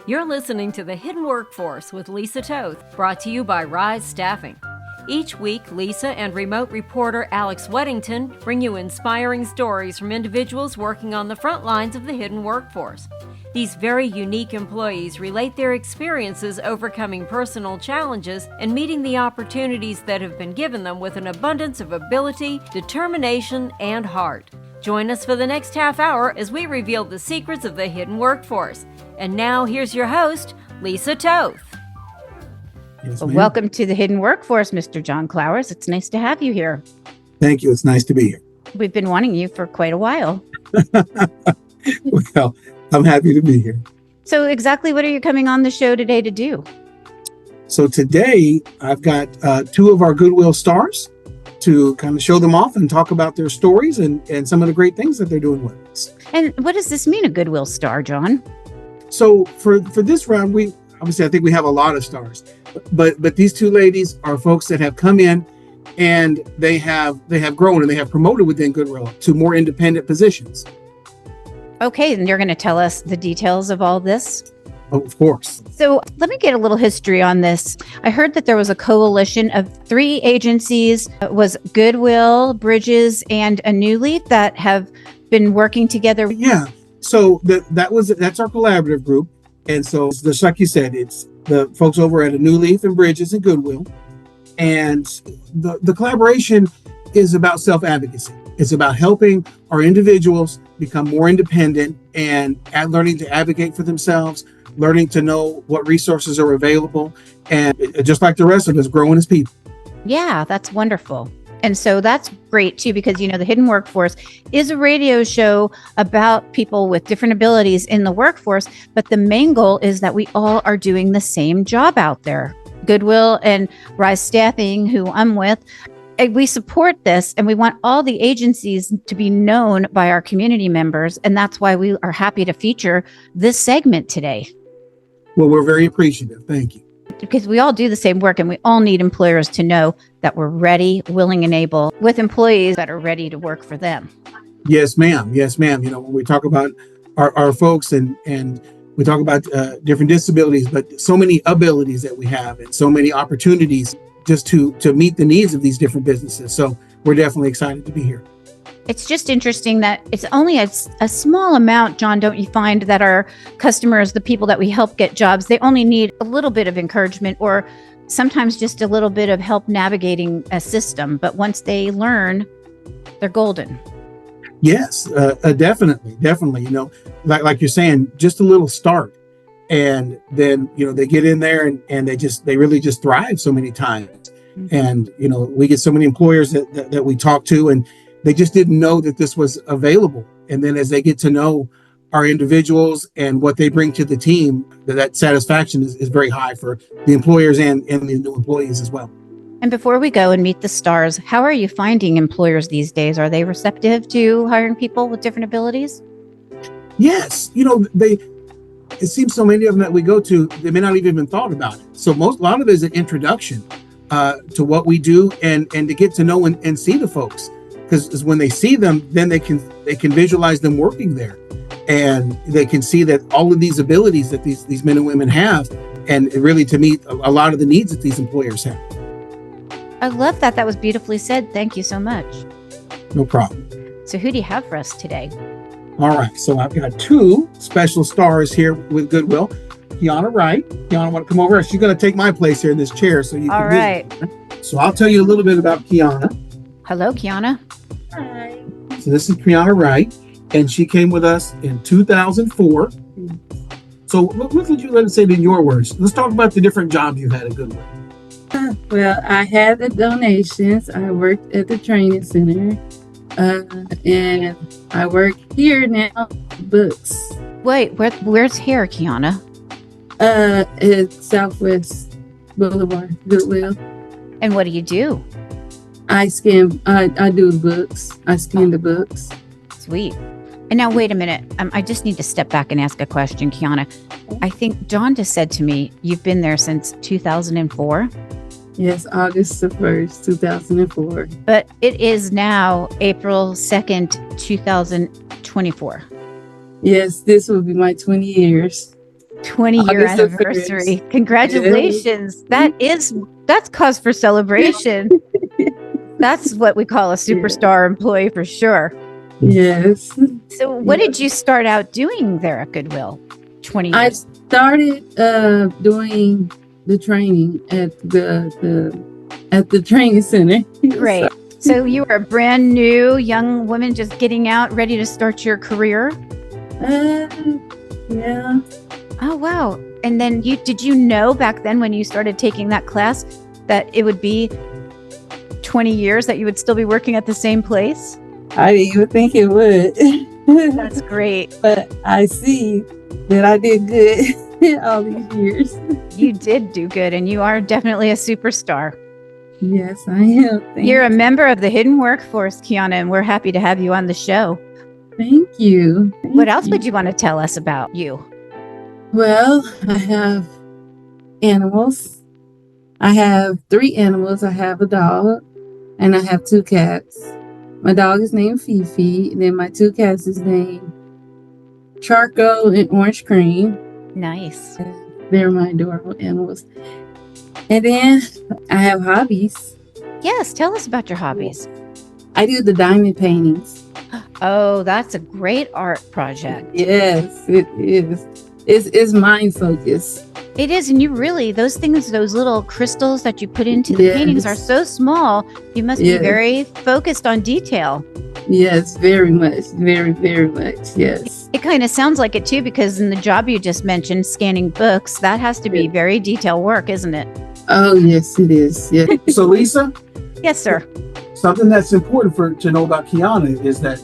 You're listening to The Hidden Workforce with Lisa Toth, brought to you by Rise Staffing. Each week, Lisa and remote reporter Alex Weddington bring you inspiring stories from individuals working on the front lines of the hidden workforce. These very unique employees relate their experiences overcoming personal challenges and meeting the opportunities that have been given them with an abundance of ability, determination, and heart. Join us for the next half hour as we reveal the secrets of the hidden workforce. And now, here's your host, Lisa Toth. Well, welcome to the Hidden Workforce, Mr. John Clowers. It's nice to have you here. Thank you. It's nice to be here. We've been wanting you for quite a while. Well, I'm happy to be here. So exactly what are you coming on the show today to do? So today, I've got two of our Goodwill stars to kind of show them off and talk about their stories and some of the great things that they're doing with us. And what does this mean, a Goodwill star, John? So for this round, I think we have a lot of stars, but these two ladies are folks that have come in and they have grown and they have promoted within Goodwill to more independent positions. Okay, and you're going to tell us the details of all this? Oh, of course. So let me get a little history on this. I heard that there was a coalition of 3 agencies. It was Goodwill, Bridges, and a New Leaf that have been working together. Yeah. So that's our collaborative group. And so just like you said, it's the folks over at a New Leaf and Bridges and Goodwill. And the collaboration is about self-advocacy. It's about helping our individuals become more independent and learning to advocate for themselves, learning to know what resources are available, and just like the rest of us, growing as people. Yeah, that's wonderful. And so that's great too, because, the Hidden Workforce is a radio show about people with different abilities in the workforce. But the main goal is that we all are doing the same job out there. Goodwill and Rise Staffing, who I'm with, we support this, and we want all the agencies to be known by our community members. And that's why we are happy to feature this segment today. Well, we're very appreciative. Thank you. Because we all do the same work, and we all need employers to know that we're ready, willing, and able with employees that are ready to work for them. Yes, ma'am. Yes, ma'am. When we talk about our folks and we talk about different disabilities, but so many abilities that we have and so many opportunities just to meet the needs of these different businesses. So we're definitely excited to be here. It's just interesting that it's only a small amount, John, don't you find, that our customers, the people that we help get jobs, they only need a little bit of encouragement or sometimes just a little bit of help navigating a system. But once they learn, they're golden. Yes, definitely. Like you're saying, just a little start. And then, they get in there and they really just thrive so many times. Mm-hmm. And, we get so many employers that we talk to, and they just didn't know that this was available. And then as they get to know our individuals and what they bring to the team, that satisfaction is very high for the employers and the new employees as well. And before we go and meet the stars, how are you finding employers these days? Are they receptive to hiring people with different abilities? Yes. It seems so many of them that we go to, they may not have even thought about it. So a lot of it is an introduction to what we do and to get to know and see the folks. Because when they see them, then they can visualize them working there, and they can see that all of these abilities that these men and women have, and really to meet a lot of the needs that these employers have. I love that. That was beautifully said. Thank you so much. No problem. So who do you have for us today? All right. So I've got 2 special stars here with Goodwill. Keonna Wright. Keonna, want to come over? She's going to take my place here in this chair so you can. All right. So I'll tell you a little bit about Keonna. Hello, Keonna. Hi. So this is Keonna Wright, and she came with us in 2004. So what would you let us say in your words? Let's talk about the different jobs you've had at Goodwill. Well, I had the donations. I worked at the training center, and I work here now, books. Wait, where's here, Keonna? At Southwest Boulevard, Goodwill. And what do you do? I do the books. I scan the books. Sweet. And now, wait a minute. I just need to step back and ask a question, Keonna. I think John just said to me, you've been there since 2004? Yes, August the 1st, 2004. But it is now April 2nd, 2024. Yes, this will be my 20 years. 20-year August the 1st. anniversary. Congratulations. That's cause for celebration. That's what we call a superstar employee for sure. Yes. So what did you start out doing there at Goodwill? 20 I years. started doing the training at the training center. Great. So you were a brand new young woman just getting out, ready to start your career? Yeah. Oh, wow. And then did you know back then when you started taking that class that it would be 20 years that you would still be working at the same place? I didn't even think it would. That's great. But I see that I did good all these years. You did do good, and you are definitely a superstar. Yes, I am. You're a member of the hidden workforce, Keonna, and we're happy to have you on the show. Thank you. What else would you want to tell us about you? Well, I have animals. I have 3 animals. I have a dog and I have 2 cats. My dog is named Fifi, and then my 2 cats is named Charcoal and Orange Cream. Nice. They're my adorable animals. And then I have hobbies. Yes, tell us about your hobbies. I do the diamond paintings. Oh, that's a great art project. Yes, it is. It's mind focused. It is, and you really, those little crystals that you put into the paintings are so small. You must be very focused on detail. Yes, very much. Very, very much. Yes. It kind of sounds like it too, because in the job you just mentioned, scanning books, that has to be very detailed work, isn't it? Oh, yes, it is. Yeah. So Lisa, Yes, sir. something that's important to know about Keonna is that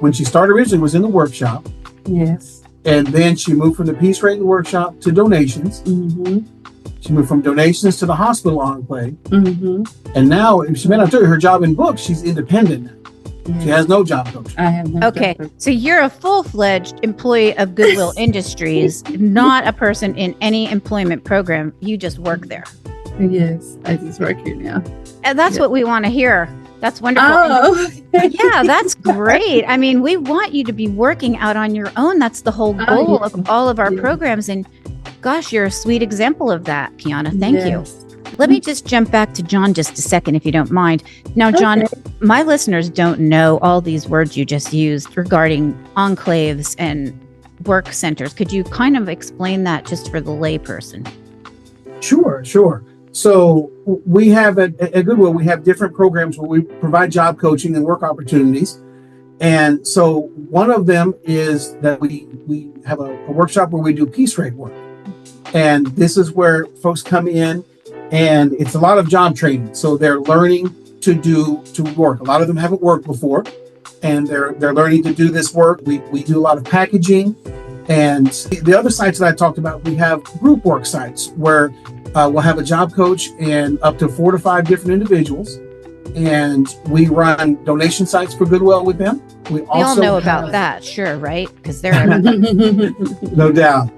when she started originally was in the workshop, Yes. and then she moved from the Peace Rating workshop to donations. Mm-hmm. She moved from donations to the hospital enclave, Mm-hmm. and now she may not tell you her job in books. She's independent now. Yes. She has no job coach. I have no Okay, job. so you're a full-fledged employee of Goodwill Industries, not a person in any employment program. You just work there. Yes, I just work here now. And that's what we want to hear. That's wonderful. Oh, Yeah, that's great. I mean, we want you to be working out on your own. That's the whole goal yes. of all of our Yes. programs. And gosh, you're a sweet example of that, Keonna. Thank you. Yes. Let me just jump back to John just a second, if you don't mind. Now, John, my listeners don't know all these words you just used regarding enclaves and work centers. Could you kind of explain that just for the layperson? Sure. So we have at Goodwill, we have different programs where we provide job coaching and work opportunities. And so one of them is that we have a workshop where we do piece rate work. And this is where folks come in, and it's a lot of job training. So they're learning to work. A lot of them haven't worked before, and they're learning to do this work. We do a lot of packaging. And the other sites that I talked about, we have group work sites where we'll have a job coach and up to 4 to 5 different individuals. And we run donation sites for Goodwill with them. We all know about that, sure, right? Because they're No doubt.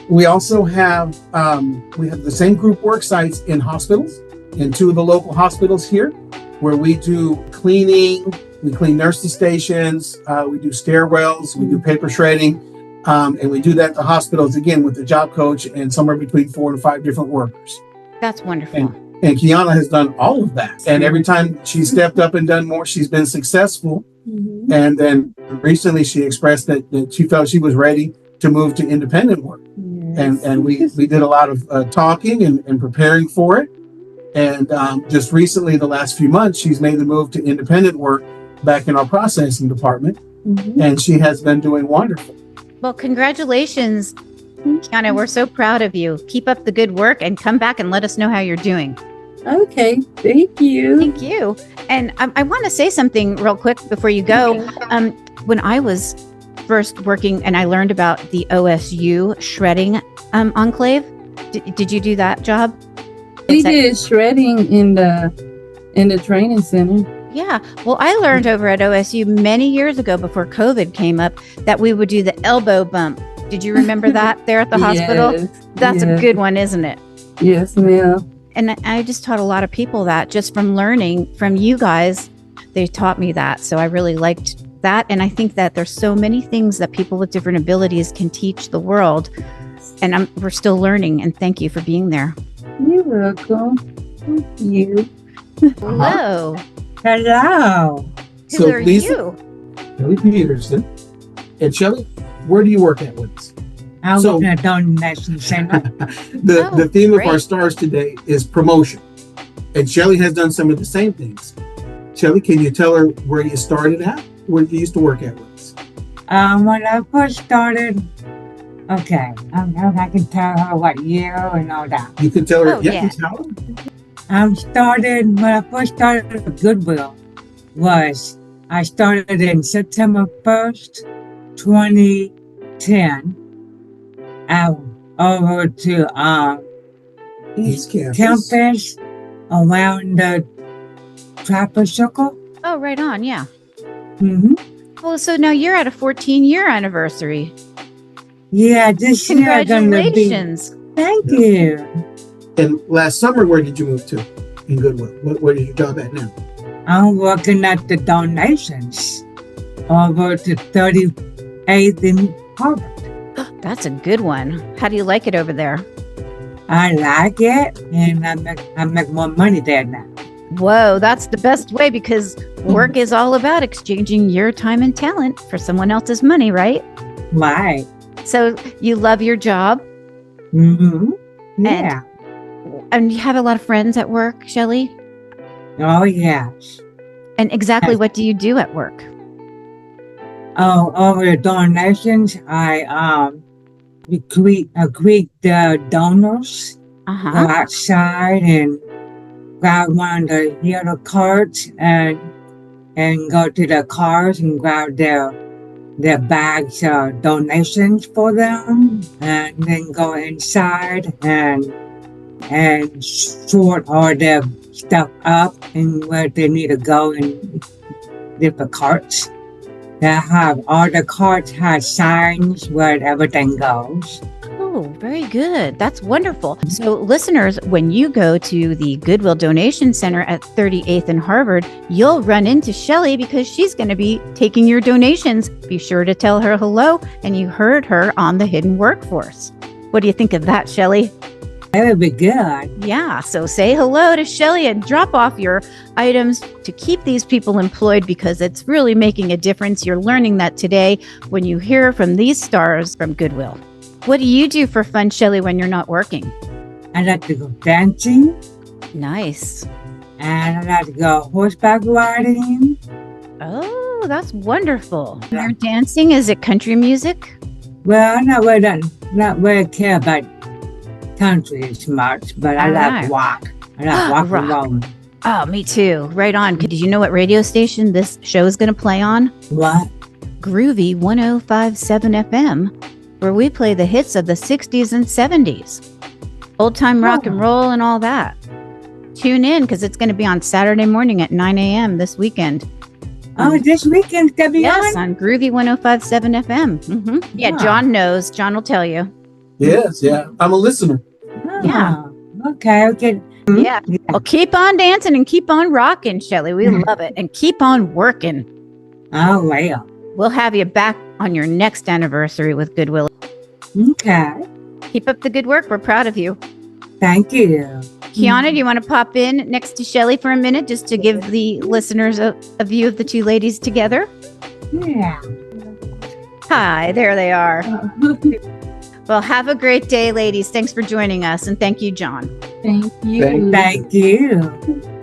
We also have the same group work sites in hospitals, in 2 of the local hospitals here, where we do cleaning, we clean nursing stations, we do stairwells, we do paper shredding, and we do that at the hospitals again with the job coach and somewhere between 4 and 5 different workers. That's wonderful. And Keonna has done all of that. And every time she stepped up and done more, she's been successful. Mhm. And then recently she expressed that she felt she was ready to move to independent work. And we did a lot of talking and preparing for it. And just recently, the last few months, she's made the move to independent work back in our processing department. Mhm. And she has been doing wonderful. Well, congratulations, Keonna. We're so proud of you. Keep up the good work and come back and let us know how you're doing. Okay, thank you. Thank you. And I want to say something real quick before you go. When I was first working and I learned about the OSU shredding enclave, did you do that job? We did shredding in the training center. Yeah. Well, I learned over at OSU many years ago before COVID came up that we would do the elbow bump. Did you remember that there at the hospital? Yes, That's a yes. good one, isn't it? Yes, ma'am. And I just taught a lot of people that just from learning from you guys. They taught me that. So I really liked that. And I think that there's so many things that people with different abilities can teach the world. And we're still learning. And thank you for being there. You're welcome. Thank you. Hello. Hello. Who So, are Lisa? you? Shelly Peterson. And Shelly, where do you work at with us? I So- work in a donation center. The theme of our great. stars today is promotion. And Shelly has done some of the same things. Shelly, can you tell her where you started at? Where you used to work at with us? When I first started, okay, I can tell her what year and all that. You can tell her. Oh, yeah, yeah. you tell her. When I first started with Goodwill, I started in September 1st, 2010, out over to East East Campus. Campus, around the traffic circle. Oh, right on. Yeah. Mm-hmm. Well, so now you're at a 14-year anniversary. Yeah, this year I'm gonna be. Congratulations. Thank you. And last summer, where did you move to in Goodwill? Where is your job at now? I'm working at the donations over to 38th in Harvard. That's a good one. How do you like it over there? I like it, and I make more money there now. Whoa, that's the best way because work is all about exchanging your time and talent for someone else's money, right? Right. So you love your job Mm-hmm. Yeah. and you have a lot of friends at work, Shelly? Oh, yes. And exactly Yes. what do you do at work? Oh, over the donations, I greet the donors, go Uh-huh. outside and grab one of the yellow cards and go to the cars and grab their bags of donations for them, and then go inside and sort all their stuff up and where they need to go in different carts. They have all the carts have signs where everything goes. Oh, very good. That's wonderful. So, listeners, when you go to the Goodwill Donation Center at 38th and Harvard, you'll run into Shelly because she's going to be taking your donations. Be sure to tell her hello, and you heard her on the Hidden Workforce. What do you think of that, Shelly? That would be good. Yeah, so say hello to Shelly and drop off your items to keep these people employed because it's really making a difference. You're learning that today when you hear from these stars from Goodwill. What do you do for fun, Shelly, when you're not working? I like to go dancing, Nice. and I like to go horseback riding. Oh, that's wonderful. You're dancing? Is it country music? Well, I'm not really care about country as much, but I All like right. rock. I like rock Rock. and roll. Oh, me too. Right on. Did you know what radio station this show is going to play on? What? Groovy 105.7 FM, where we play the hits of the 60s and 70s. Old time rock and roll and all that. Tune in because it's going to be on Saturday morning at 9 a.m. this weekend. Oh, this weekend's gonna be Yes, on? on Groovy 105.7 FM. Yeah, Wow. John knows. John will tell you. Yes, yeah. I'm a listener. Yeah. Okay. Yeah. Well, keep on dancing and keep on rocking, Shelly. We love it. And keep on working. Oh, well. We'll have you back on your next anniversary with Goodwill. Okay. Keep up the good work. We're proud of you. Thank you. Keonna, do you want to pop in next to Shelly for a minute just to give the listeners a view of the two ladies together? Yeah. Hi, there they are. Well, have a great day, ladies. Thanks for joining us. And thank you, John. Thank you. Thank Thank you.